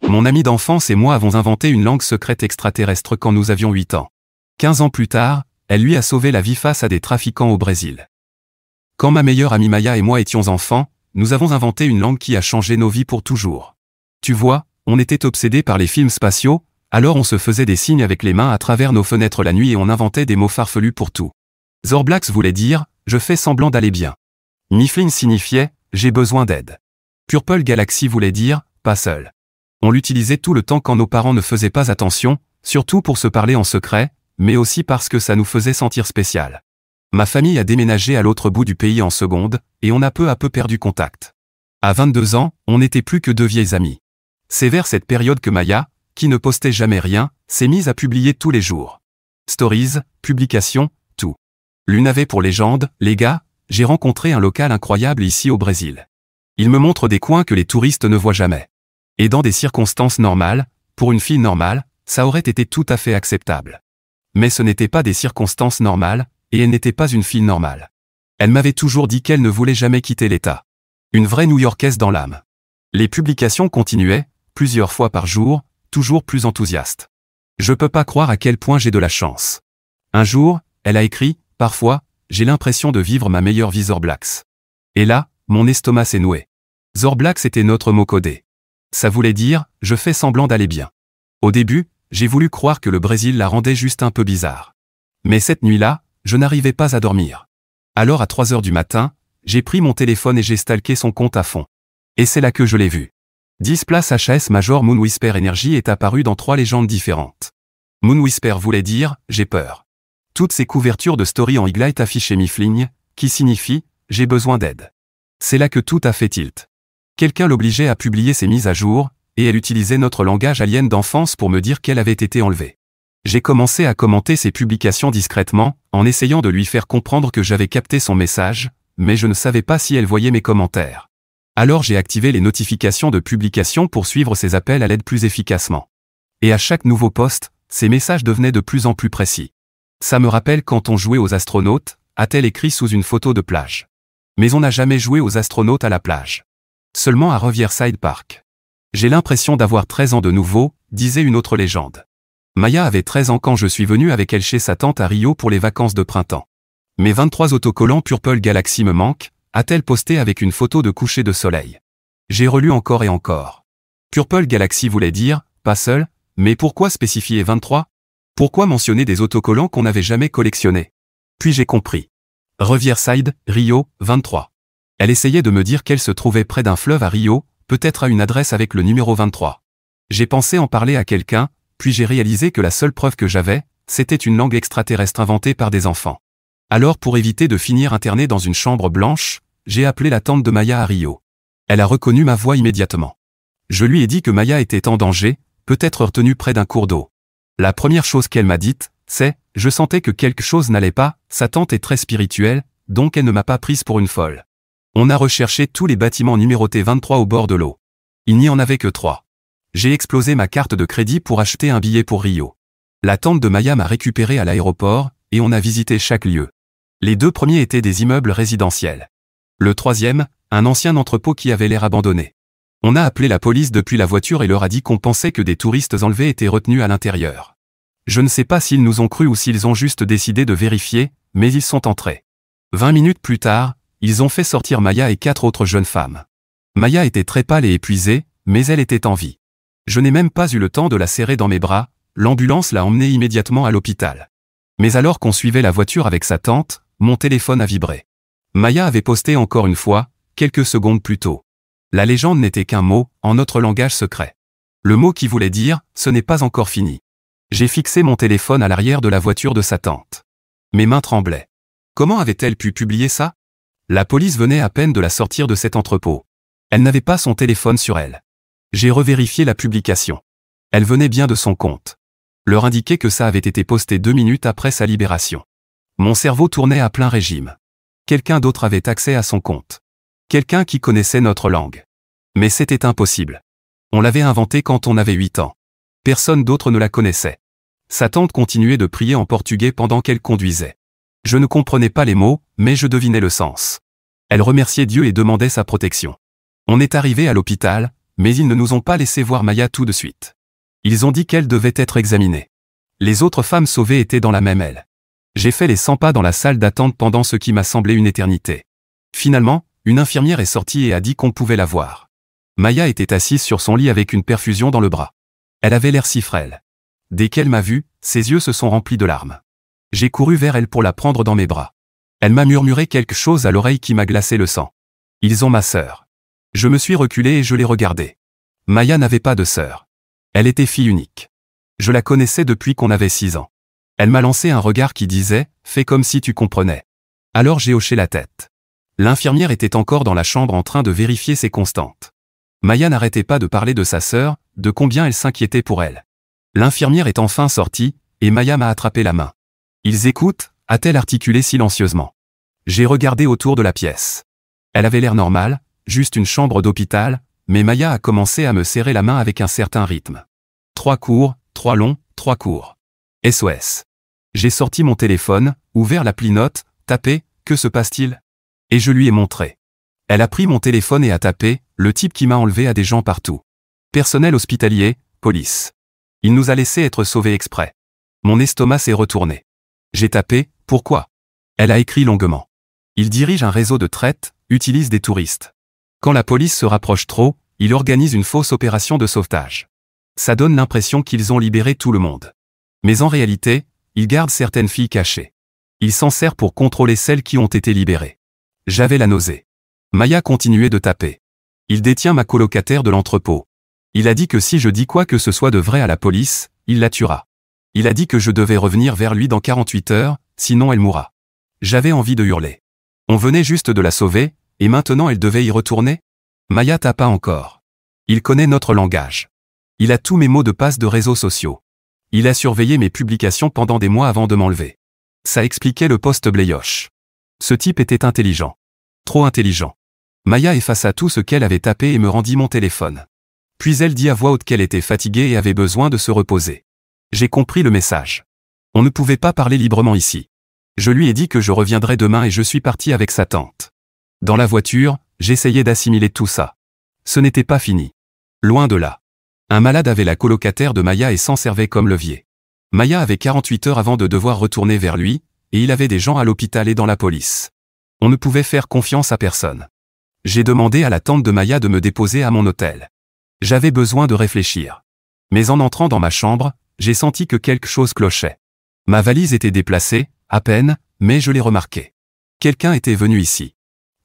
Mon ami d'enfance et moi avons inventé une langue secrète extraterrestre quand nous avions 8 ans. 15 ans plus tard, elle lui a sauvé la vie face à des trafiquants au Brésil. Quand ma meilleure amie Maya et moi étions enfants, nous avons inventé une langue qui a changé nos vies pour toujours. Tu vois, on était obsédés par les films spatiaux, alors on se faisait des signes avec les mains à travers nos fenêtres la nuit et on inventait des mots farfelus pour tout. Zorblax voulait dire « je fais semblant d'aller bien ». Mifflin signifiait « j'ai besoin d'aide ». Purple Galaxy voulait dire « pas seul ». On l'utilisait tout le temps quand nos parents ne faisaient pas attention, surtout pour se parler en secret, mais aussi parce que ça nous faisait sentir spécial. Ma famille a déménagé à l'autre bout du pays en seconde, et on a peu à peu perdu contact. À 22 ans, on n'était plus que 2 vieilles amies. C'est vers cette période que Maya, qui ne postait jamais rien, s'est mise à publier tous les jours. Stories, publications, tout. L'une avait pour légende, les gars, j'ai rencontré un local incroyable ici au Brésil. Il me montre des coins que les touristes ne voient jamais. Et dans des circonstances normales, pour une fille normale, ça aurait été tout à fait acceptable. Mais ce n'était pas des circonstances normales, et elle n'était pas une fille normale. Elle m'avait toujours dit qu'elle ne voulait jamais quitter l'État. Une vraie New-Yorkaise dans l'âme. Les publications continuaient, plusieurs fois par jour, toujours plus enthousiastes. Je peux pas croire à quel point j'ai de la chance. Un jour, elle a écrit, parfois, j'ai l'impression de vivre ma meilleure vie Zorblax. Et là, mon estomac s'est noué. Zorblax était notre mot codé. Ça voulait dire, je fais semblant d'aller bien. Au début, j'ai voulu croire que le Brésil la rendait juste un peu bizarre. Mais cette nuit-là, je n'arrivais pas à dormir. Alors à 3 heures du matin, j'ai pris mon téléphone et j'ai stalké son compte à fond. Et c'est là que je l'ai vu. 10 places HAS Major Moon Whisper Energy est apparu dans 3 légendes différentes. Moon Whisper voulait dire, j'ai peur. Toutes ces couvertures de story en Iglite affichaient Mifflin, qui signifie, j'ai besoin d'aide. C'est là que tout a fait tilt. Quelqu'un l'obligeait à publier ses mises à jour, et elle utilisait notre langage alien d'enfance pour me dire qu'elle avait été enlevée. J'ai commencé à commenter ses publications discrètement, en essayant de lui faire comprendre que j'avais capté son message, mais je ne savais pas si elle voyait mes commentaires. Alors j'ai activé les notifications de publication pour suivre ses appels à l'aide plus efficacement. Et à chaque nouveau post, ses messages devenaient de plus en plus précis. Ça me rappelle quand on jouait aux astronautes, a-t-elle écrit sous une photo de plage. Mais on n'a jamais joué aux astronautes à la plage. Seulement à Riverside Park. J'ai l'impression d'avoir 13 ans de nouveau, disait une autre légende. Maya avait 13 ans quand je suis venu avec elle chez sa tante à Rio pour les vacances de printemps. Mes 23 autocollants Purple Galaxy me manquent, a-t-elle posté avec une photo de coucher de soleil. J'ai relu encore et encore. Purple Galaxy voulait dire, pas seul, mais pourquoi spécifier 23 ? Pourquoi mentionner des autocollants qu'on n'avait jamais collectionnés ? Puis j'ai compris. Riverside, Rio, 23. Elle essayait de me dire qu'elle se trouvait près d'un fleuve à Rio, peut-être à une adresse avec le numéro 23. J'ai pensé en parler à quelqu'un, puis j'ai réalisé que la seule preuve que j'avais, c'était une langue extraterrestre inventée par des enfants. Alors pour éviter de finir interné dans une chambre blanche, j'ai appelé la tante de Maya à Rio. Elle a reconnu ma voix immédiatement. Je lui ai dit que Maya était en danger, peut-être retenue près d'un cours d'eau. La première chose qu'elle m'a dite, c'est « je sentais que quelque chose n'allait pas, sa tante est très spirituelle, donc elle ne m'a pas prise pour une folle ». On a recherché tous les bâtiments numérotés 23 au bord de l'eau. Il n'y en avait que 3. J'ai explosé ma carte de crédit pour acheter un billet pour Rio. La tante de Maya m'a récupéré à l'aéroport, et on a visité chaque lieu. Les 2 premiers étaient des immeubles résidentiels. Le 3e, un ancien entrepôt qui avait l'air abandonné. On a appelé la police depuis la voiture et leur a dit qu'on pensait que des touristes enlevés étaient retenus à l'intérieur. Je ne sais pas s'ils nous ont cru ou s'ils ont juste décidé de vérifier, mais ils sont entrés. 20 minutes plus tard, ils ont fait sortir Maya et 4 autres jeunes femmes. Maya était très pâle et épuisée, mais elle était en vie. Je n'ai même pas eu le temps de la serrer dans mes bras, l'ambulance l'a emmenée immédiatement à l'hôpital. Mais alors qu'on suivait la voiture avec sa tante, mon téléphone a vibré. Maya avait posté encore une fois, quelques secondes plus tôt. La légende n'était qu'un mot, en notre langage secret. Le mot qui voulait dire « ce n'est pas encore fini ». J'ai fixé mon téléphone à l'arrière de la voiture de sa tante. Mes mains tremblaient. Comment avait-elle pu publier ça ? La police venait à peine de la sortir de cet entrepôt. Elle n'avait pas son téléphone sur elle. J'ai revérifié la publication. Elle venait bien de son compte. Leur indiquer que ça avait été posté 2 minutes après sa libération. Mon cerveau tournait à plein régime. Quelqu'un d'autre avait accès à son compte. Quelqu'un qui connaissait notre langue. Mais c'était impossible. On l'avait inventée quand on avait 8 ans. Personne d'autre ne la connaissait. Sa tante continuait de prier en portugais pendant qu'elle conduisait. Je ne comprenais pas les mots, mais je devinais le sens. Elle remerciait Dieu et demandait sa protection. On est arrivé à l'hôpital, mais ils ne nous ont pas laissé voir Maya tout de suite. Ils ont dit qu'elle devait être examinée. Les autres femmes sauvées étaient dans la même aile. J'ai fait les 100 pas dans la salle d'attente pendant ce qui m'a semblé une éternité. Finalement, une infirmière est sortie et a dit qu'on pouvait la voir. Maya était assise sur son lit avec une perfusion dans le bras. Elle avait l'air si frêle. Dès qu'elle m'a vu, ses yeux se sont remplis de larmes. J'ai couru vers elle pour la prendre dans mes bras. Elle m'a murmuré quelque chose à l'oreille qui m'a glacé le sang. Ils ont ma sœur. Je me suis reculé et je l'ai regardée. Maya n'avait pas de sœur. Elle était fille unique. Je la connaissais depuis qu'on avait 6 ans. Elle m'a lancé un regard qui disait « Fais comme si tu comprenais ». Alors j'ai hoché la tête. L'infirmière était encore dans la chambre en train de vérifier ses constantes. Maya n'arrêtait pas de parler de sa sœur, de combien elle s'inquiétait pour elle. L'infirmière est enfin sortie, et Maya m'a attrapé la main. « Ils écoutent » a-t-elle articulé silencieusement. J'ai regardé autour de la pièce. Elle avait l'air normale, juste une chambre d'hôpital, mais Maya a commencé à me serrer la main avec un certain rythme. 3 courts, 3 longs, 3 courts. SOS. J'ai sorti mon téléphone, ouvert l'appli Note, tapé « Que se passe-t-il » et je lui ai montré. Elle a pris mon téléphone et a tapé « Le type qui m'a enlevé a des gens partout. Personnel hospitalier, police. Il nous a laissé être sauvés exprès. » Mon estomac s'est retourné. J'ai tapé « Pourquoi ?» Elle a écrit longuement. Il dirige un réseau de traite, utilise des touristes. Quand la police se rapproche trop, il organise une fausse opération de sauvetage. Ça donne l'impression qu'ils ont libéré tout le monde. Mais en réalité, il garde certaines filles cachées. Il s'en sert pour contrôler celles qui ont été libérées. J'avais la nausée. Maya continuait de taper. Il détient ma colocataire de l'entrepôt. Il a dit que si je dis quoi que ce soit de vrai à la police, il la tuera. Il a dit que je devais revenir vers lui dans 48 heures, sinon elle mourra. J'avais envie de hurler. On venait juste de la sauver, et maintenant elle devait y retourner? Maya tapa encore. Il connaît notre langage. Il a tous mes mots de passe de réseaux sociaux. Il a surveillé mes publications pendant des mois avant de m'enlever. Ça expliquait le post Blayoche. Ce type était intelligent. Trop intelligent. Maya effaça tout ce qu'elle avait tapé et me rendit mon téléphone. Puis elle dit à voix haute qu'elle était fatiguée et avait besoin de se reposer. J'ai compris le message. On ne pouvait pas parler librement ici. Je lui ai dit que je reviendrais demain et je suis parti avec sa tante. Dans la voiture, j'essayais d'assimiler tout ça. Ce n'était pas fini. Loin de là. Un malade avait la colocataire de Maya et s'en servait comme levier. Maya avait 48 heures avant de devoir retourner vers lui, et il avait des gens à l'hôpital et dans la police. On ne pouvait faire confiance à personne. J'ai demandé à la tante de Maya de me déposer à mon hôtel. J'avais besoin de réfléchir. Mais en entrant dans ma chambre, j'ai senti que quelque chose clochait. Ma valise était déplacée, à peine, mais je l'ai remarqué. Quelqu'un était venu ici.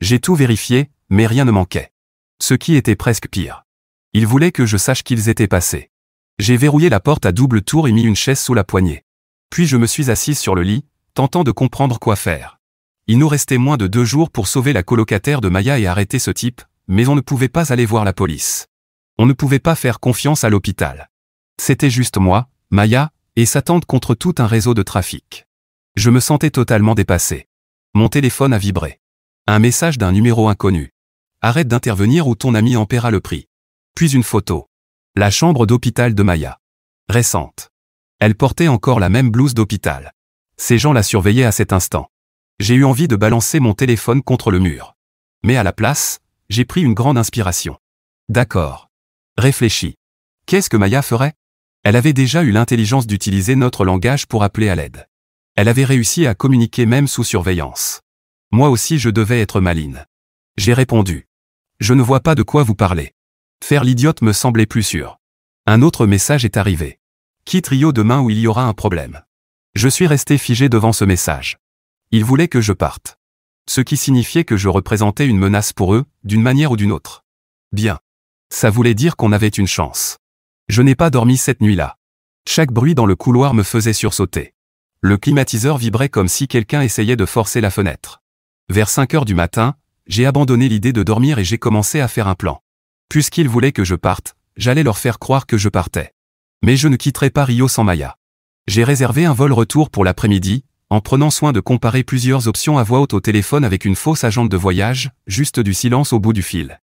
J'ai tout vérifié, mais rien ne manquait. Ce qui était presque pire. Ils voulaient que je sache qu'ils étaient passés. J'ai verrouillé la porte à double tour et mis une chaise sous la poignée. Puis je me suis assise sur le lit, tentant de comprendre quoi faire. Il nous restait moins de 2 jours pour sauver la colocataire de Maya et arrêter ce type, mais on ne pouvait pas aller voir la police. On ne pouvait pas faire confiance à l'hôpital. C'était juste moi, Maya, et sa tante contre tout un réseau de trafic. Je me sentais totalement dépassé. Mon téléphone a vibré. Un message d'un numéro inconnu. Arrête d'intervenir ou ton ami en paiera le prix. Puis une photo. La chambre d'hôpital de Maya. Récente. Elle portait encore la même blouse d'hôpital. Ces gens la surveillaient à cet instant. J'ai eu envie de balancer mon téléphone contre le mur. Mais à la place, j'ai pris une grande inspiration. D'accord. Réfléchis. Qu'est-ce que Maya ferait? Elle avait déjà eu l'intelligence d'utiliser notre langage pour appeler à l'aide. Elle avait réussi à communiquer même sous surveillance. Moi aussi je devais être maligne. J'ai répondu. Je ne vois pas de quoi vous parlez. Faire l'idiote me semblait plus sûr. Un autre message est arrivé. Quitte Rio demain ou il y aura un problème. Je suis resté figé devant ce message. Ils voulaient que je parte. Ce qui signifiait que je représentais une menace pour eux, d'une manière ou d'une autre. Bien. Ça voulait dire qu'on avait une chance. Je n'ai pas dormi cette nuit-là. Chaque bruit dans le couloir me faisait sursauter. Le climatiseur vibrait comme si quelqu'un essayait de forcer la fenêtre. Vers 5 heures du matin, j'ai abandonné l'idée de dormir et j'ai commencé à faire un plan. Puisqu'ils voulaient que je parte, j'allais leur faire croire que je partais. Mais je ne quitterais pas Rio sans Maya. J'ai réservé un vol retour pour l'après-midi, en prenant soin de comparer plusieurs options à voix haute au téléphone avec une fausse agente de voyage, juste du silence au bout du fil.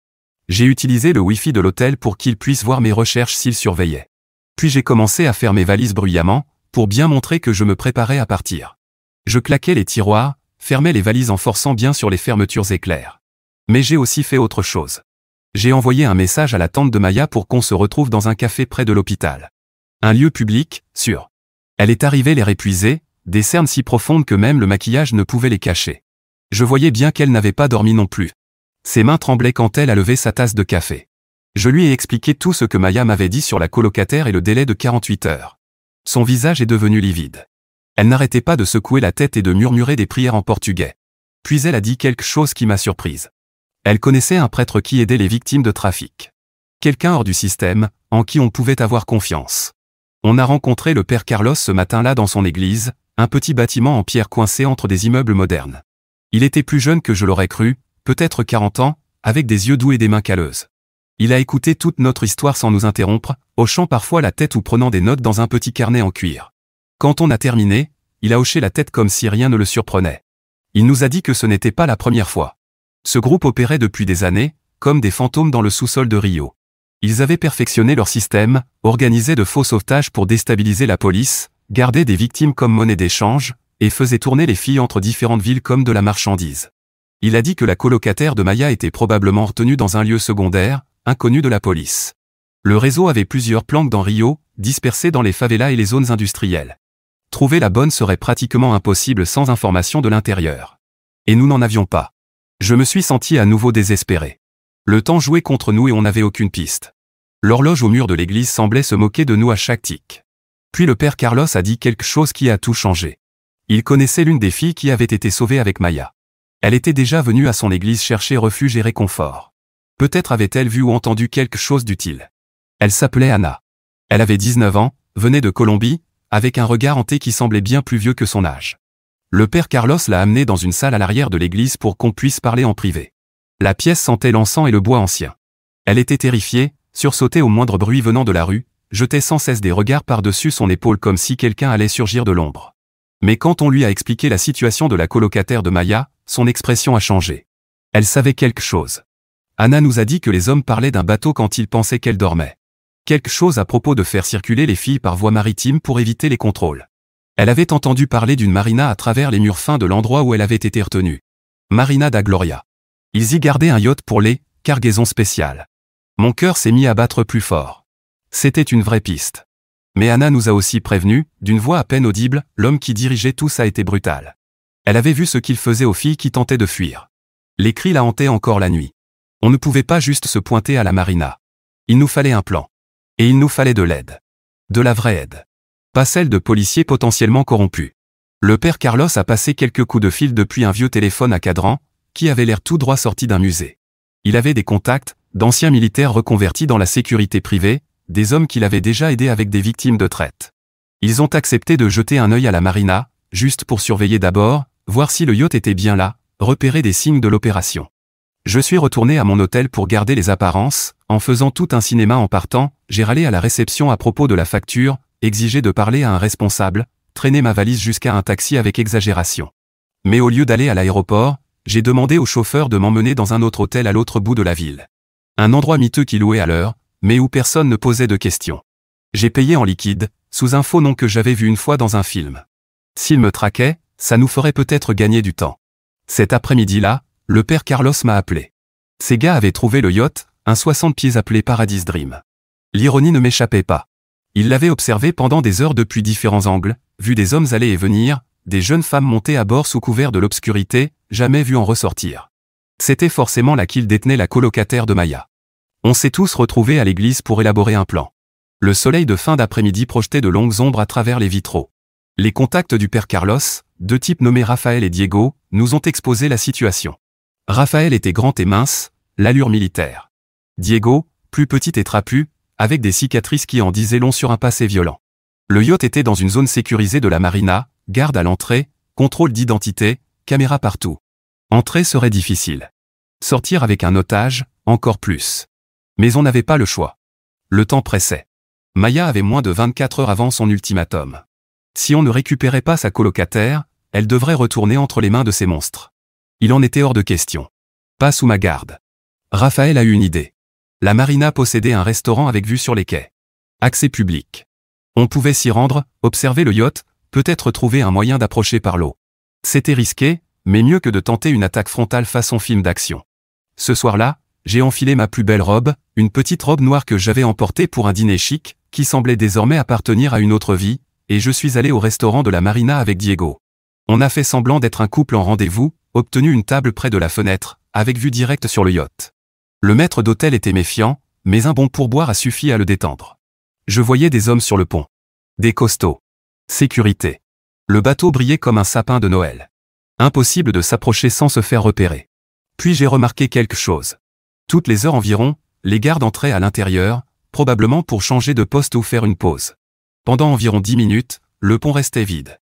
J'ai utilisé le Wi-Fi de l'hôtel pour qu'ils puissent voir mes recherches s'ils surveillaient. Puis j'ai commencé à faire mes valises bruyamment, pour bien montrer que je me préparais à partir. Je claquais les tiroirs, fermais les valises en forçant bien sur les fermetures éclairs. Mais j'ai aussi fait autre chose. J'ai envoyé un message à la tante de Maya pour qu'on se retrouve dans un café près de l'hôpital. Un lieu public, sûr. Elle est arrivée l'air épuisée, des cernes si profondes que même le maquillage ne pouvait les cacher. Je voyais bien qu'elle n'avait pas dormi non plus. Ses mains tremblaient quand elle a levé sa tasse de café. Je lui ai expliqué tout ce que Maya m'avait dit sur la colocataire et le délai de 48 heures. Son visage est devenu livide. Elle n'arrêtait pas de secouer la tête et de murmurer des prières en portugais. Puis elle a dit quelque chose qui m'a surprise. Elle connaissait un prêtre qui aidait les victimes de trafic. Quelqu'un hors du système, en qui on pouvait avoir confiance. On a rencontré le père Carlos ce matin-là dans son église, un petit bâtiment en pierre coincé entre des immeubles modernes. Il était plus jeune que je l'aurais cru, peut-être 40 ans, avec des yeux doux et des mains calleuses. Il a écouté toute notre histoire sans nous interrompre, hochant parfois la tête ou prenant des notes dans un petit carnet en cuir. Quand on a terminé, il a hoché la tête comme si rien ne le surprenait. Il nous a dit que ce n'était pas la première fois. Ce groupe opérait depuis des années, comme des fantômes dans le sous-sol de Rio. Ils avaient perfectionné leur système, organisaient de faux sauvetages pour déstabiliser la police, gardaient des victimes comme monnaie d'échange, et faisaient tourner les filles entre différentes villes comme de la marchandise. Il a dit que la colocataire de Maya était probablement retenue dans un lieu secondaire, inconnu de la police. Le réseau avait plusieurs planques dans Rio, dispersées dans les favelas et les zones industrielles. Trouver la bonne serait pratiquement impossible sans information de l'intérieur. Et nous n'en avions pas. Je me suis senti à nouveau désespéré. Le temps jouait contre nous et on n'avait aucune piste. L'horloge au mur de l'église semblait se moquer de nous à chaque tic. Puis le père Carlos a dit quelque chose qui a tout changé. Il connaissait l'une des filles qui avait été sauvée avec Maya. Elle était déjà venue à son église chercher refuge et réconfort. Peut-être avait-elle vu ou entendu quelque chose d'utile. Elle s'appelait Anna. Elle avait 19 ans, venait de Colombie, avec un regard hanté qui semblait bien plus vieux que son âge. Le père Carlos l'a amenée dans une salle à l'arrière de l'église pour qu'on puisse parler en privé. La pièce sentait l'encens et le bois ancien. Elle était terrifiée, sursautait au moindre bruit venant de la rue, jetait sans cesse des regards par-dessus son épaule comme si quelqu'un allait surgir de l'ombre. Mais quand on lui a expliqué la situation de la colocataire de Maya, son expression a changé. Elle savait quelque chose. Anna nous a dit que les hommes parlaient d'un bateau quand ils pensaient qu'elle dormait. Quelque chose à propos de faire circuler les filles par voie maritime pour éviter les contrôles. Elle avait entendu parler d'une marina à travers les murs fins de l'endroit où elle avait été retenue. Marina da Gloria. Ils y gardaient un yacht pour les cargaisons spéciales. Mon cœur s'est mis à battre plus fort. C'était une vraie piste. Mais Anna nous a aussi prévenu, d'une voix à peine audible, l'homme qui dirigeait tout ça était brutal. Elle avait vu ce qu'il faisait aux filles qui tentaient de fuir. Les cris la hantaient encore la nuit. On ne pouvait pas juste se pointer à la marina. Il nous fallait un plan. Et il nous fallait de l'aide. De la vraie aide. Pas celle de policiers potentiellement corrompus. Le père Carlos a passé quelques coups de fil depuis un vieux téléphone à cadran, qui avait l'air tout droit sorti d'un musée. Il avait des contacts, d'anciens militaires reconvertis dans la sécurité privée, des hommes qu'il avait déjà aidés avec des victimes de traite. Ils ont accepté de jeter un œil à la marina, juste pour surveiller d'abord, voir si le yacht était bien là, repérer des signes de l'opération. Je suis retourné à mon hôtel pour garder les apparences, en faisant tout un cinéma en partant, j'ai râlé à la réception à propos de la facture, exigé de parler à un responsable, traîné ma valise jusqu'à un taxi avec exagération. Mais au lieu d'aller à l'aéroport, j'ai demandé au chauffeur de m'emmener dans un autre hôtel à l'autre bout de la ville. Un endroit miteux qui louait à l'heure, mais où personne ne posait de questions. J'ai payé en liquide, sous un faux nom que j'avais vu une fois dans un film. S'il me traquait, ça nous ferait peut-être gagner du temps. Cet après-midi-là, le père Carlos m'a appelé. Ces gars avaient trouvé le yacht, un 60 pieds appelé Paradise Dream. L'ironie ne m'échappait pas. Ils l'avaient observé pendant des heures depuis différents angles, vu des hommes aller et venir, des jeunes femmes montées à bord sous couvert de l'obscurité, jamais vues en ressortir. C'était forcément là qu'ils détenaient la colocataire de Maya. On s'est tous retrouvés à l'église pour élaborer un plan. Le soleil de fin d'après-midi projetait de longues ombres à travers les vitraux. Les contacts du père Carlos, deux types nommés Raphaël et Diego, nous ont exposé la situation. Raphaël était grand et mince, l'allure militaire. Diego, plus petit et trapu, avec des cicatrices qui en disaient long sur un passé violent. Le yacht était dans une zone sécurisée de la marina, garde à l'entrée, contrôle d'identité, caméra partout. Entrer serait difficile. Sortir avec un otage, encore plus. Mais on n'avait pas le choix. Le temps pressait. Maya avait moins de 24 heures avant son ultimatum. Si on ne récupérait pas sa colocataire, elle devrait retourner entre les mains de ces monstres. Il en était hors de question. Pas sous ma garde. Raphaël a eu une idée. La marina possédait un restaurant avec vue sur les quais. Accès public. On pouvait s'y rendre, observer le yacht, peut-être trouver un moyen d'approcher par l'eau. C'était risqué, mais mieux que de tenter une attaque frontale façon film d'action. Ce soir-là, j'ai enfilé ma plus belle robe, une petite robe noire que j'avais emportée pour un dîner chic, qui semblait désormais appartenir à une autre vie, et je suis allé au restaurant de la Marina avec Diego. On a fait semblant d'être un couple en rendez-vous, obtenu une table près de la fenêtre, avec vue directe sur le yacht. Le maître d'hôtel était méfiant, mais un bon pourboire a suffi à le détendre. Je voyais des hommes sur le pont. Des costauds. Sécurité. Le bateau brillait comme un sapin de Noël. Impossible de s'approcher sans se faire repérer. Puis j'ai remarqué quelque chose. Toutes les heures environ, les gardes entraient à l'intérieur, probablement pour changer de poste ou faire une pause. Pendant environ 10 minutes, le pont restait vide.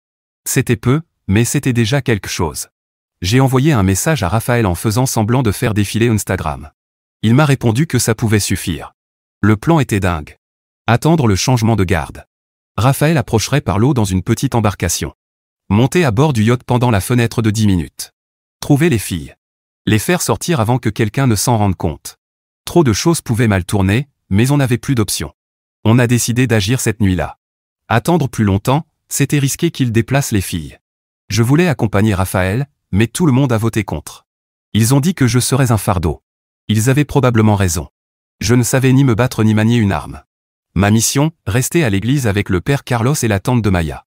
C'était peu, mais c'était déjà quelque chose. J'ai envoyé un message à Raphaël en faisant semblant de faire défiler Instagram. Il m'a répondu que ça pouvait suffire. Le plan était dingue. Attendre le changement de garde. Raphaël approcherait par l'eau dans une petite embarcation. Monter à bord du yacht pendant la fenêtre de 10 minutes. Trouver les filles. Les faire sortir avant que quelqu'un ne s'en rende compte. Trop de choses pouvaient mal tourner, mais on n'avait plus d'options. On a décidé d'agir cette nuit-là. Attendre plus longtemps, c'était risquer qu'il déplace les filles. Je voulais accompagner Raphaël, mais tout le monde a voté contre. Ils ont dit que je serais un fardeau. Ils avaient probablement raison. Je ne savais ni me battre ni manier une arme. Ma mission, rester à l'église avec le père Carlos et la tante de Maya.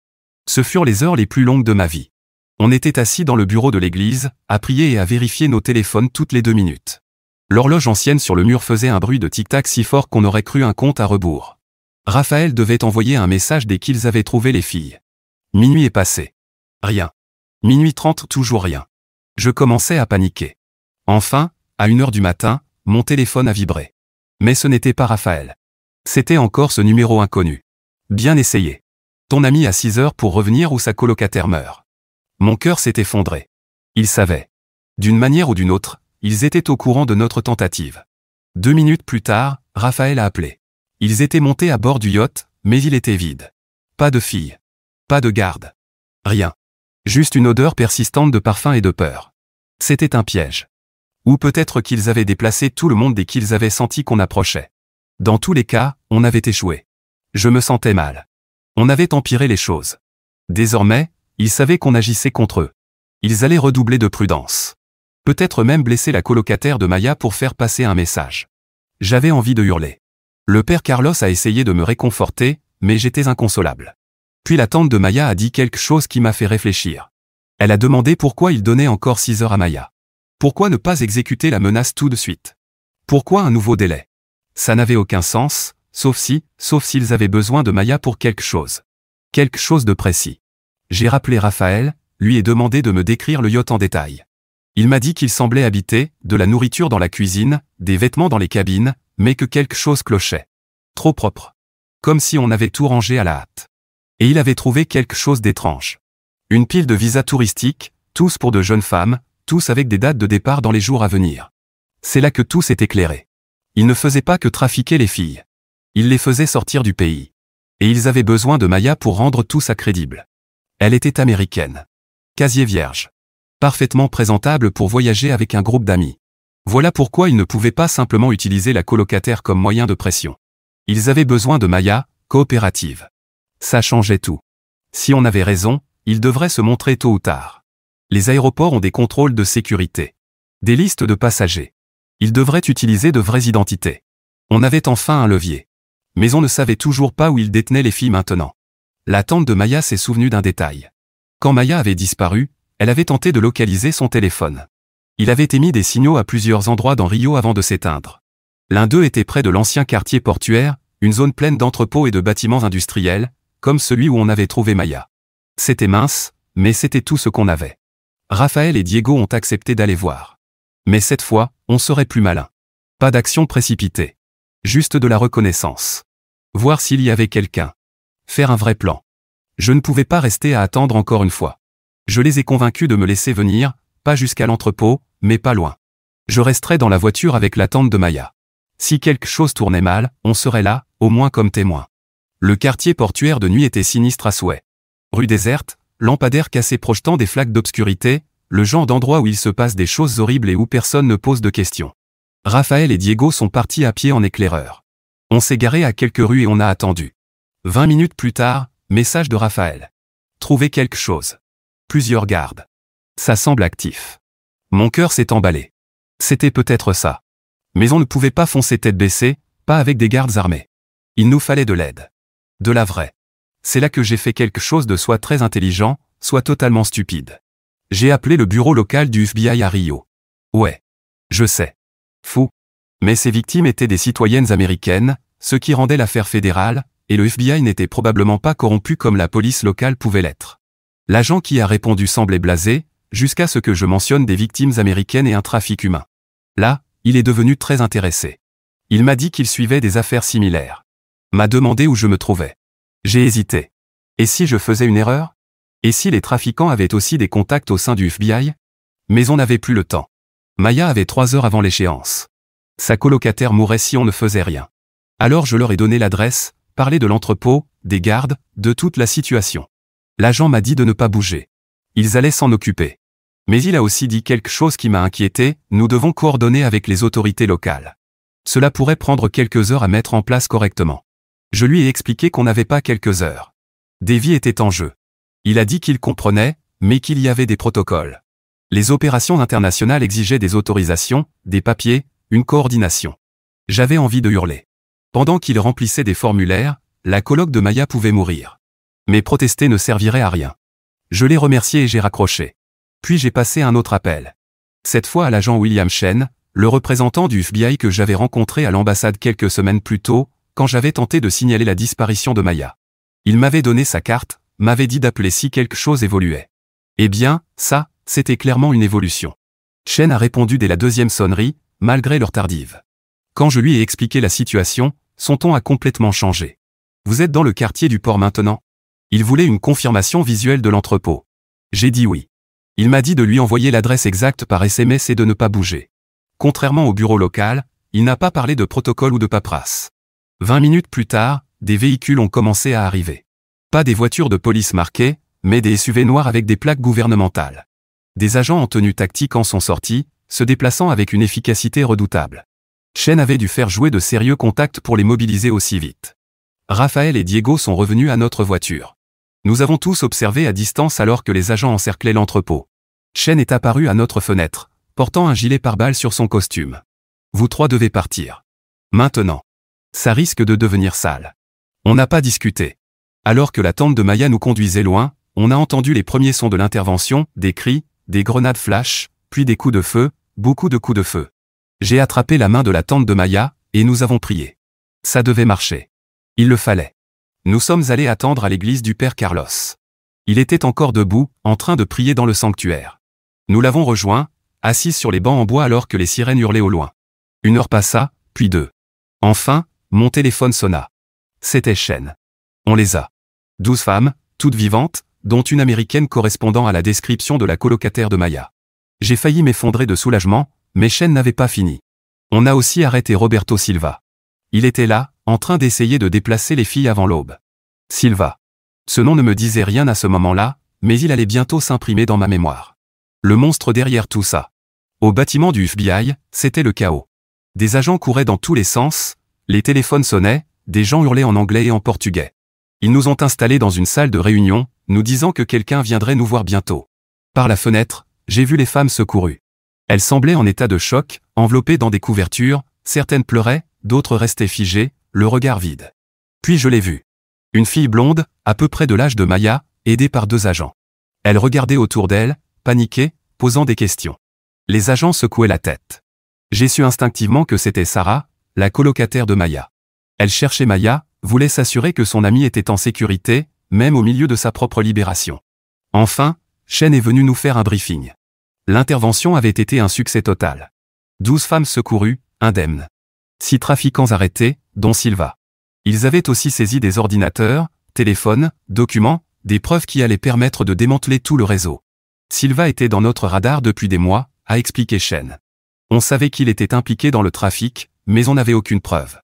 Ce furent les heures les plus longues de ma vie. On était assis dans le bureau de l'église, à prier et à vérifier nos téléphones toutes les 2 minutes. L'horloge ancienne sur le mur faisait un bruit de tic-tac si fort qu'on aurait cru un compte à rebours. Raphaël devait envoyer un message dès qu'ils avaient trouvé les filles. Minuit est passé. Rien. Minuit 30, toujours rien. Je commençais à paniquer. Enfin, à 1h du matin, mon téléphone a vibré. Mais ce n'était pas Raphaël. C'était encore ce numéro inconnu. Bien essayé. Ton ami à 6h pour revenir ou sa colocataire meurt. Mon cœur s'est effondré. Ils savaient. D'une manière ou d'une autre, ils étaient au courant de notre tentative. 2 minutes plus tard, Raphaël a appelé. Ils étaient montés à bord du yacht, mais il était vide. Pas de filles. Pas de garde. Rien. Juste une odeur persistante de parfum et de peur. C'était un piège. Ou peut-être qu'ils avaient déplacé tout le monde dès qu'ils avaient senti qu'on approchait. Dans tous les cas, on avait échoué. Je me sentais mal. On avait empiré les choses. Désormais, ils savaient qu'on agissait contre eux. Ils allaient redoubler de prudence. Peut-être même blesser la colocataire de Maya pour faire passer un message. J'avais envie de hurler. Le père Carlos a essayé de me réconforter, mais j'étais inconsolable. Puis la tante de Maya a dit quelque chose qui m'a fait réfléchir. Elle a demandé pourquoi il donnait encore 6 heures à Maya. Pourquoi ne pas exécuter la menace tout de suite? Pourquoi un nouveau délai? Ça n'avait aucun sens, sauf s'ils avaient besoin de Maya pour quelque chose. Quelque chose de précis. J'ai rappelé Raphaël, lui ai demandé de me décrire le yacht en détail. Il m'a dit qu'il semblait habiter, de la nourriture dans la cuisine, des vêtements dans les cabines, mais que quelque chose clochait. Trop propre. Comme si on avait tout rangé à la hâte. Et il avait trouvé quelque chose d'étrange. Une pile de visas touristiques, tous pour de jeunes femmes, tous avec des dates de départ dans les jours à venir. C'est là que tout s'est éclairé. Ils ne faisaient pas que trafiquer les filles. Ils les faisaient sortir du pays. Et ils avaient besoin de Maya pour rendre tout ça crédible. Elle était américaine. Casier vierge. Parfaitement présentable pour voyager avec un groupe d'amis. Voilà pourquoi ils ne pouvaient pas simplement utiliser la colocataire comme moyen de pression. Ils avaient besoin de Maya, coopérative. Ça changeait tout. Si on avait raison, ils devraient se montrer tôt ou tard. Les aéroports ont des contrôles de sécurité. Des listes de passagers. Ils devraient utiliser de vraies identités. On avait enfin un levier. Mais on ne savait toujours pas où ils détenaient les filles maintenant. La tante de Maya s'est souvenue d'un détail. Quand Maya avait disparu, elle avait tenté de localiser son téléphone. Il avait émis des signaux à plusieurs endroits dans Rio avant de s'éteindre. L'un d'eux était près de l'ancien quartier portuaire, une zone pleine d'entrepôts et de bâtiments industriels, comme celui où on avait trouvé Maya. C'était mince, mais c'était tout ce qu'on avait. Raphaël et Diego ont accepté d'aller voir. Mais cette fois, on serait plus malin. Pas d'action précipitée. Juste de la reconnaissance. Voir s'il y avait quelqu'un. Faire un vrai plan. Je ne pouvais pas rester à attendre encore une fois. Je les ai convaincus de me laisser venir, pas jusqu'à l'entrepôt, mais pas loin. Je resterais dans la voiture avec la tante de Maya. Si quelque chose tournait mal, on serait là, au moins comme témoin. Le quartier portuaire de nuit était sinistre à souhait. Rue déserte, lampadaires cassés projetant des flaques d'obscurité, le genre d'endroit où il se passe des choses horribles et où personne ne pose de questions. Raphaël et Diego sont partis à pied en éclaireur. On s'est garé à quelques rues et on a attendu. 20 minutes plus tard, message de Raphaël. Trouver quelque chose. Plusieurs gardes. Ça semble actif. Mon cœur s'est emballé. C'était peut-être ça. Mais on ne pouvait pas foncer tête baissée, pas avec des gardes armés. Il nous fallait de l'aide. De la vraie. C'est là que j'ai fait quelque chose de soit très intelligent, soit totalement stupide. J'ai appelé le bureau local du FBI à Rio. Ouais. Je sais. Fou. Mais ces victimes étaient des citoyennes américaines, ce qui rendait l'affaire fédérale, et le FBI n'était probablement pas corrompu comme la police locale pouvait l'être. L'agent qui a répondu semblait blasé, jusqu'à ce que je mentionne des victimes américaines et un trafic humain. Là, il est devenu très intéressé. Il m'a dit qu'il suivait des affaires similaires. M'a demandé où je me trouvais. J'ai hésité. Et si je faisais une erreur? Et si les trafiquants avaient aussi des contacts au sein du FBI? Mais on n'avait plus le temps. Maya avait 3 heures avant l'échéance. Sa colocataire mourrait si on ne faisait rien. Alors je leur ai donné l'adresse, parlé de l'entrepôt, des gardes, de toute la situation. L'agent m'a dit de ne pas bouger. Ils allaient s'en occuper. Mais il a aussi dit quelque chose qui m'a inquiété, nous devons coordonner avec les autorités locales. Cela pourrait prendre quelques heures à mettre en place correctement. Je lui ai expliqué qu'on n'avait pas quelques heures. Des vies étaient en jeu. Il a dit qu'il comprenait, mais qu'il y avait des protocoles. Les opérations internationales exigeaient des autorisations, des papiers, une coordination. J'avais envie de hurler. Pendant qu'il remplissait des formulaires, la coloc de Maya pouvait mourir. Mais protester ne servirait à rien. Je l'ai remercié et j'ai raccroché. Puis j'ai passé un autre appel. Cette fois à l'agent William Chen, le représentant du FBI que j'avais rencontré à l'ambassade quelques semaines plus tôt, quand j'avais tenté de signaler la disparition de Maya. Il m'avait donné sa carte, m'avait dit d'appeler si quelque chose évoluait. Eh bien, ça, c'était clairement une évolution. Chen a répondu dès la 2e sonnerie, malgré l'heure tardive. Quand je lui ai expliqué la situation, son ton a complètement changé. Vous êtes dans le quartier du port maintenant? Il voulait une confirmation visuelle de l'entrepôt. J'ai dit oui. Il m'a dit de lui envoyer l'adresse exacte par SMS et de ne pas bouger. Contrairement au bureau local, il n'a pas parlé de protocole ou de paperasse. 20 minutes plus tard, des véhicules ont commencé à arriver. Pas des voitures de police marquées, mais des SUV noirs avec des plaques gouvernementales. Des agents en tenue tactique en sont sortis, se déplaçant avec une efficacité redoutable. Chen avait dû faire jouer de sérieux contacts pour les mobiliser aussi vite. Raphaël et Diego sont revenus à notre voiture. Nous avons tous observé à distance alors que les agents encerclaient l'entrepôt. Chen est apparu à notre fenêtre, portant un gilet pare-balles sur son costume. Vous 3 devez partir. Maintenant. Ça risque de devenir sale. On n'a pas discuté. Alors que la tente de Maya nous conduisait loin, on a entendu les premiers sons de l'intervention, des cris, des grenades flash, puis des coups de feu, beaucoup de coups de feu. J'ai attrapé la main de la tante de Maya, et nous avons prié. Ça devait marcher. Il le fallait. Nous sommes allés attendre à l'église du Père Carlos. Il était encore debout, en train de prier dans le sanctuaire. Nous l'avons rejoint, assis sur les bancs en bois alors que les sirènes hurlaient au loin. 1 heure passa, puis 2. Enfin, mon téléphone sonna. C'était Chen. On les a. 12 femmes, toutes vivantes, dont une américaine correspondant à la description de la colocataire de Maya. J'ai failli m'effondrer de soulagement, mais Chen n'avait pas fini. On a aussi arrêté Roberto Silva. Il était là, en train d'essayer de déplacer les filles avant l'aube. Silva. Ce nom ne me disait rien à ce moment-là, mais il allait bientôt s'imprimer dans ma mémoire. Le monstre derrière tout ça. Au bâtiment du FBI, c'était le chaos. Des agents couraient dans tous les sens, les téléphones sonnaient, des gens hurlaient en anglais et en portugais. Ils nous ont installés dans une salle de réunion, nous disant que quelqu'un viendrait nous voir bientôt. Par la fenêtre, j'ai vu les femmes secourues. Elles semblaient en état de choc, enveloppées dans des couvertures, certaines pleuraient, d'autres restaient figées, le regard vide. Puis je l'ai vue. Une fille blonde, à peu près de l'âge de Maya, aidée par 2 agents. Elle regardait autour d'elle, paniquée, posant des questions. Les agents secouaient la tête. J'ai su instinctivement que c'était Sarah, la colocataire de Maya. Elle cherchait Maya, voulait s'assurer que son amie était en sécurité, même au milieu de sa propre libération. Enfin, Chen est venu nous faire un briefing. L'intervention avait été un succès total. 12 femmes secourues, indemnes. 6 trafiquants arrêtés, dont Silva. Ils avaient aussi saisi des ordinateurs, téléphones, documents, des preuves qui allaient permettre de démanteler tout le réseau. Silva était dans notre radar depuis des mois, a expliqué Chen. On savait qu'il était impliqué dans le trafic, mais on n'avait aucune preuve.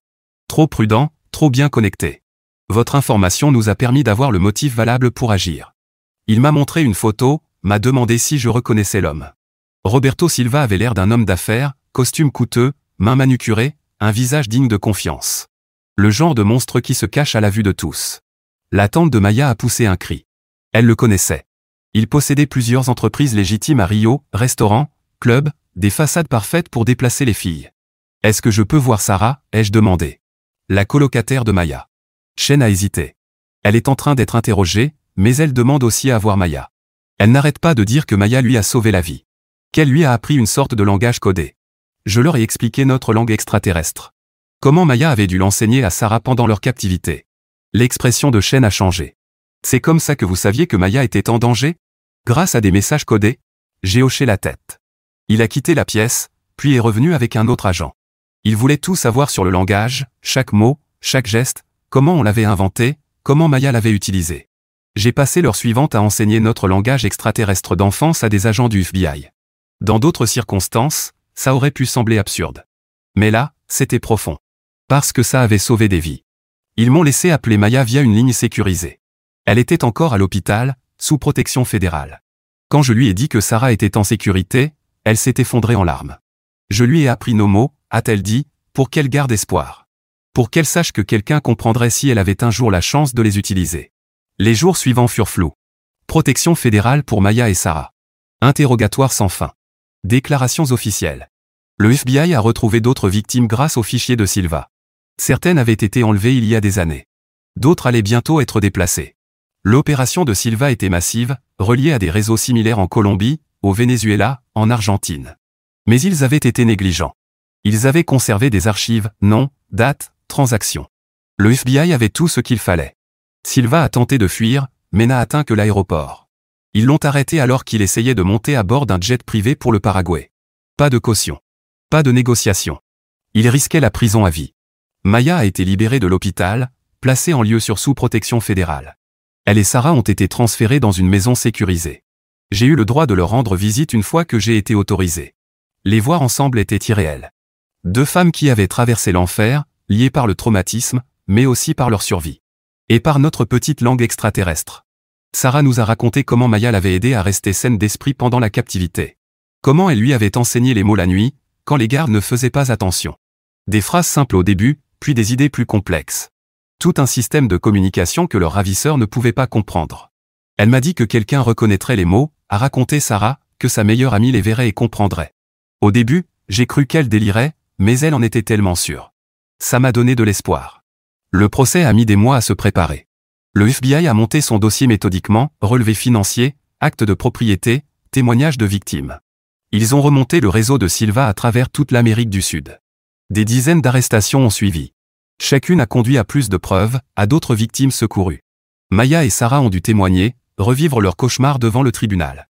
Trop prudent, trop bien connecté. Votre information nous a permis d'avoir le motif valable pour agir. Il m'a montré une photo, m'a demandé si je reconnaissais l'homme. Roberto Silva avait l'air d'un homme d'affaires, costume coûteux, mains manucurées, un visage digne de confiance. Le genre de monstre qui se cache à la vue de tous. La tante de Maya a poussé un cri. Elle le connaissait. Il possédait plusieurs entreprises légitimes à Rio, restaurants, clubs, des façades parfaites pour déplacer les filles. Est-ce que je peux voir Sarah, ai-je demandé. La colocataire de Maya. Chen a hésité. Elle est en train d'être interrogée, mais elle demande aussi à voir Maya. Elle n'arrête pas de dire que Maya lui a sauvé la vie. Qu'elle lui a appris une sorte de langage codé. Je leur ai expliqué notre langue extraterrestre. Comment Maya avait dû l'enseigner à Sarah pendant leur captivité. L'expression de Chen a changé. C'est comme ça que vous saviez que Maya était en danger? Grâce à des messages codés? J'ai hoché la tête. Il a quitté la pièce, puis est revenu avec un autre agent. Il voulait tout savoir sur le langage, chaque mot, chaque geste, comment on l'avait inventé, comment Maya l'avait utilisé. J'ai passé l'heure suivante à enseigner notre langage extraterrestre d'enfance à des agents du FBI. Dans d'autres circonstances, ça aurait pu sembler absurde. Mais là, c'était profond. Parce que ça avait sauvé des vies. Ils m'ont laissé appeler Maya via une ligne sécurisée. Elle était encore à l'hôpital, sous protection fédérale. Quand je lui ai dit que Sarah était en sécurité, elle s'est effondrée en larmes. Je lui ai appris nos mots, a-t-elle dit, pour qu'elle garde espoir. Pour qu'elle sache que quelqu'un comprendrait si elle avait un jour la chance de les utiliser. Les jours suivants furent flous. Protection fédérale pour Maya et Sarah. Interrogatoire sans fin. Déclarations officielles. Le FBI a retrouvé d'autres victimes grâce au fichier de Silva. Certaines avaient été enlevées il y a des années. D'autres allaient bientôt être déplacées. L'opération de Silva était massive, reliée à des réseaux similaires en Colombie, au Venezuela, en Argentine. Mais ils avaient été négligents. Ils avaient conservé des archives, noms, dates, transactions. Le FBI avait tout ce qu'il fallait. Silva a tenté de fuir, mais n'a atteint que l'aéroport. Ils l'ont arrêté alors qu'il essayait de monter à bord d'un jet privé pour le Paraguay. Pas de caution. Pas de négociation. Il risquait la prison à vie. Maya a été libérée de l'hôpital, placée en lieu sûr sous protection fédérale. Elle et Sarah ont été transférées dans une maison sécurisée. J'ai eu le droit de leur rendre visite une fois que j'ai été autorisé. Les voir ensemble était irréel. Deux femmes qui avaient traversé l'enfer, liées par le traumatisme, mais aussi par leur survie. Et par notre petite langue extraterrestre. Sarah nous a raconté comment Maya l'avait aidée à rester saine d'esprit pendant la captivité. Comment elle lui avait enseigné les mots la nuit, quand les gardes ne faisaient pas attention. Des phrases simples au début, puis des idées plus complexes. Tout un système de communication que leur ravisseur ne pouvait pas comprendre. Elle m'a dit que quelqu'un reconnaîtrait les mots, a raconté Sarah, que sa meilleure amie les verrait et comprendrait. Au début, j'ai cru qu'elle délirait, mais elle en était tellement sûre. Ça m'a donné de l'espoir. Le procès a mis des mois à se préparer. Le FBI a monté son dossier méthodiquement, relevés financiers, actes de propriété, témoignages de victimes. Ils ont remonté le réseau de Silva à travers toute l'Amérique du Sud. Des dizaines d'arrestations ont suivi. Chacune a conduit à plus de preuves, à d'autres victimes secourues. Maya et Sarah ont dû témoigner, revivre leur cauchemar devant le tribunal.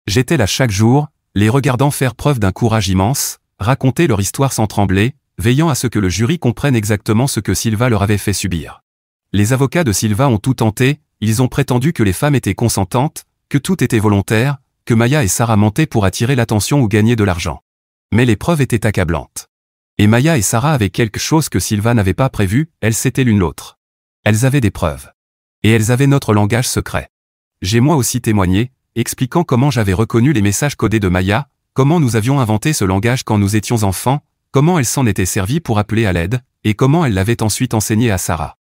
J'étais là chaque jour, les regardant faire preuve d'un courage immense, raconter leur histoire sans trembler, veillant à ce que le jury comprenne exactement ce que Silva leur avait fait subir. Les avocats de Silva ont tout tenté, ils ont prétendu que les femmes étaient consentantes, que tout était volontaire, que Maya et Sarah mentaient pour attirer l'attention ou gagner de l'argent. Mais les preuves étaient accablantes. Et Maya et Sarah avaient quelque chose que Silva n'avait pas prévu, elles s'étaient l'une l'autre. Elles avaient des preuves. Et elles avaient notre langage secret. J'ai moi aussi témoigné, expliquant comment j'avais reconnu les messages codés de Maya, comment nous avions inventé ce langage quand nous étions enfants, comment elle s'en était servie pour appeler à l'aide, et comment elle l'avait ensuite enseigné à Sarah.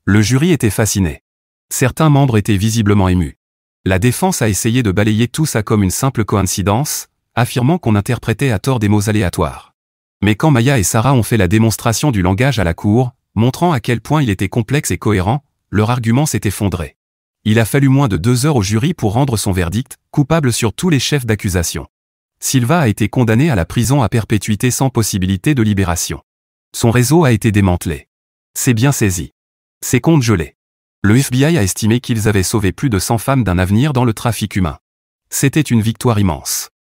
Le jury était fasciné. Certains membres étaient visiblement émus. La défense a essayé de balayer tout ça comme une simple coïncidence, affirmant qu'on interprétait à tort des mots aléatoires. Mais quand Maya et Sarah ont fait la démonstration du langage à la cour, montrant à quel point il était complexe et cohérent, leur argument s'est effondré. Il a fallu moins de 2 heures au jury pour rendre son verdict, coupable sur tous les chefs d'accusation. Silva a été condamné à la prison à perpétuité sans possibilité de libération. Son réseau a été démantelé. C'est bien saisi. Ses comptes gelés. Le FBI a estimé qu'ils avaient sauvé plus de 100 femmes d'un avenir dans le trafic humain. C'était une victoire immense.